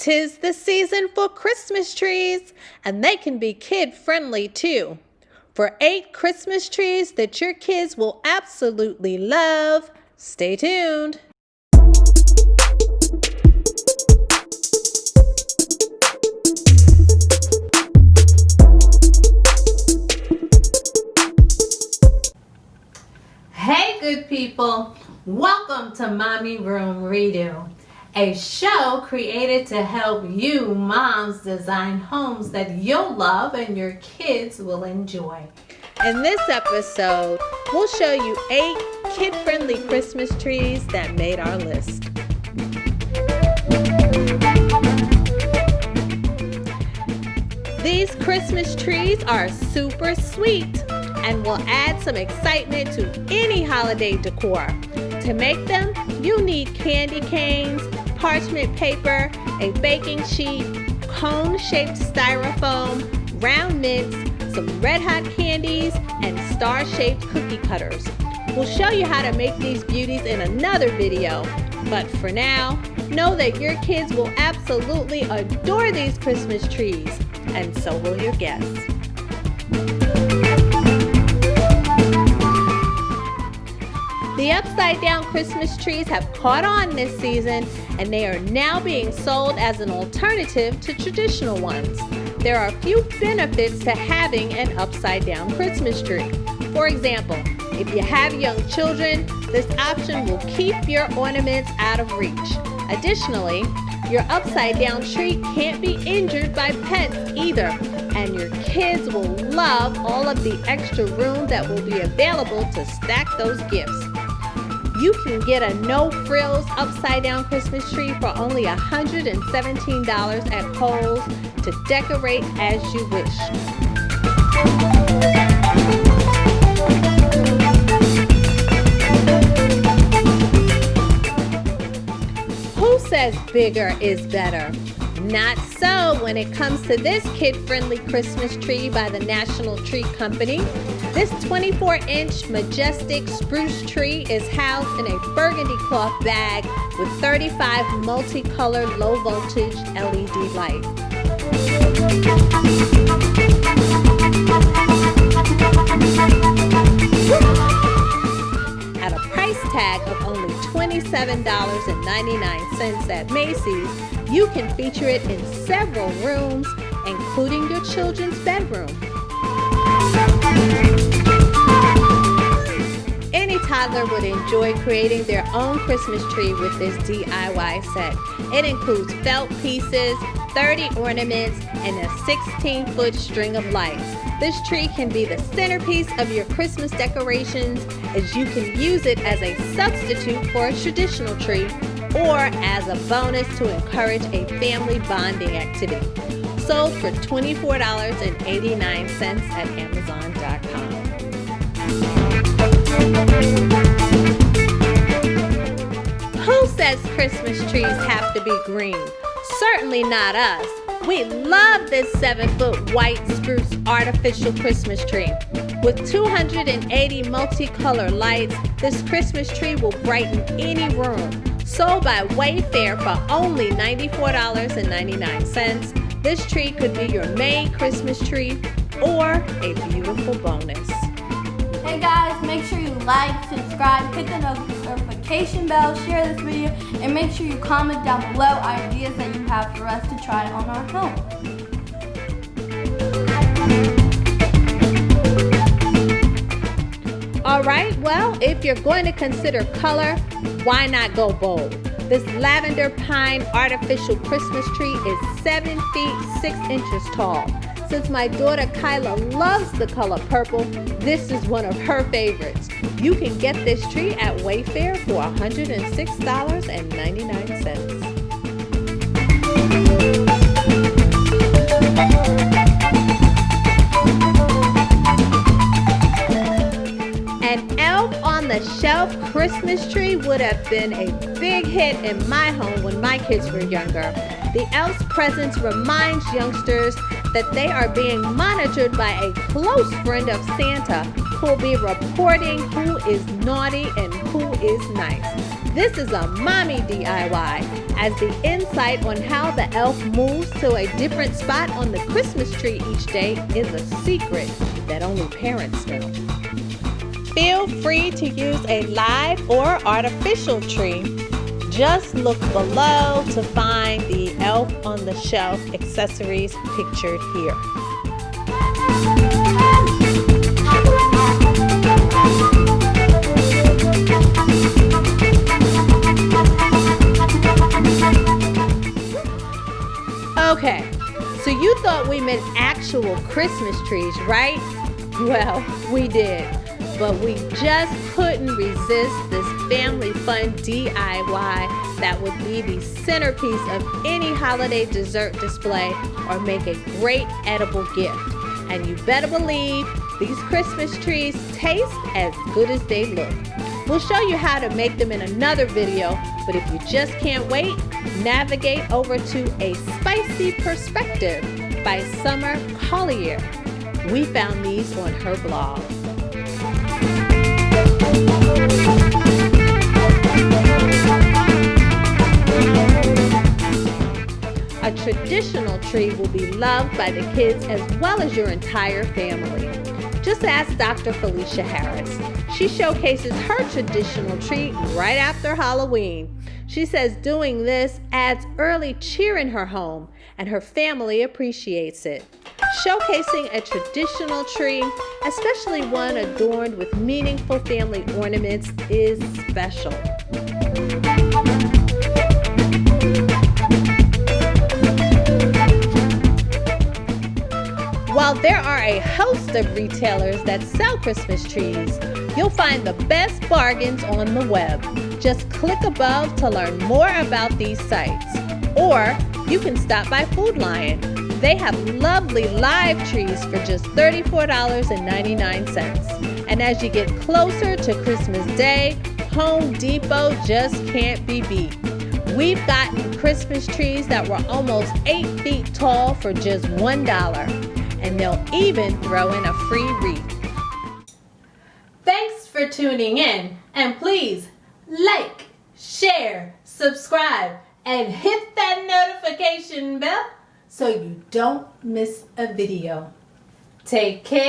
'Tis the season for Christmas trees, and they can be kid-friendly too. For 8 Christmas trees that your kids will absolutely love. Stay tuned. Hey good people, welcome to MommyRoomREDO, a show created to help you moms design homes that you'll love and your kids will enjoy. In this episode, we'll show you 8 kid-friendly Christmas trees that made our list. These Christmas trees are super sweet and will add some excitement to any holiday decor. To make them, you need candy canes, parchment paper, a baking sheet, cone-shaped styrofoam, round mints, some red hot candies, and star-shaped cookie cutters. We'll show you how to make these beauties in another video, but for now, know that your kids will absolutely adore these Christmas trees, and so will your guests. The upside-down Christmas trees have caught on this season, and they are now being sold as an alternative to traditional ones. There are a few benefits to having an upside-down Christmas tree. For example, if you have young children, this option will keep your ornaments out of reach. Additionally, your upside-down tree can't be injured by pets either, and your kids will love all of the extra room that will be available to stack those gifts. You can get a no-frills upside-down Christmas tree for only $117 at Kohl's to decorate as you wish. Who says bigger is better? Not so when it comes to this kid-friendly Christmas tree by the National Tree Company. This 24-inch Majestic Spruce tree is housed in a burgundy cloth bag with 35 multicolored low-voltage LED lights. At a price tag of only $27.99 at Macy's, you can feature it in several rooms, including your children's bedroom. Any toddler would enjoy creating their own Christmas tree with this DIY set. It includes felt pieces, 30 ornaments, and a 16-foot string of lights. This tree can be the centerpiece of your Christmas decorations, as you can use it as a substitute for a traditional tree or as a bonus to encourage a family bonding activity. Sold for $24.89 at Amazon.com. Who says Christmas trees have to be green? Certainly not us. We love this 7-foot white spruce artificial Christmas tree. With 280 multicolor lights, this Christmas tree will brighten any room. Sold by Wayfair for only $94.99, this tree could be your main Christmas tree or a beautiful bonus. Hey guys, make sure you like, subscribe, hit the notification bell, share this video, and make sure you comment down below ideas that you have for us to try on our home. Alright, well, if you're going to consider color, why not go bold? This lavender pine artificial Christmas tree is 7 feet 6 inches tall. Since my daughter Kyla loves the color purple, this is one of her favorites. You can get this tree at Wayfair for $106.99. An elf on the shelf Christmas tree would have been a big hit in my home when my kids were younger. The elf's presence reminds youngsters that they are being monitored by a close friend of Santa who will be reporting who is naughty and who is nice. This is a mommy DIY. as the insight on how the elf moves to a different spot on the Christmas tree each day is a secret that only parents know. Feel free to use a live or artificial tree. Just look below to find the elf on the shelf accessories pictured here. Okay, so you thought we meant actual Christmas trees, right? Well, we did, but we just couldn't resist this family fun DIY that would be the centerpiece of any holiday dessert display or make a great edible gift. And you better believe these Christmas trees taste as good as they look. We'll show you how to make them in another video, but if you just can't wait, navigate over to A Spicy Perspective by Summer Collier. We found these on her blog. A traditional tree will be loved by the kids as well as your entire family. Just ask Dr. Felicia Harris. She showcases her traditional tree right after Halloween. She says doing this adds early cheer in her home, and her family appreciates it. Showcasing a traditional tree, especially one adorned with meaningful family ornaments, is special. While there are a host of retailers that sell Christmas trees, you'll find the best bargains on the web. Just click above to learn more about these sites. Or you can stop by Food Lion. They have lovely live trees for just $34.99. And as you get closer to Christmas Day, Home Depot just can't be beat. We've gotten Christmas trees that were almost 8 feet tall for just $1. And they'll even throw in a free wreath. Thanks for tuning in, and please like, share, subscribe, and hit that notification bell so you don't miss a video. Take care.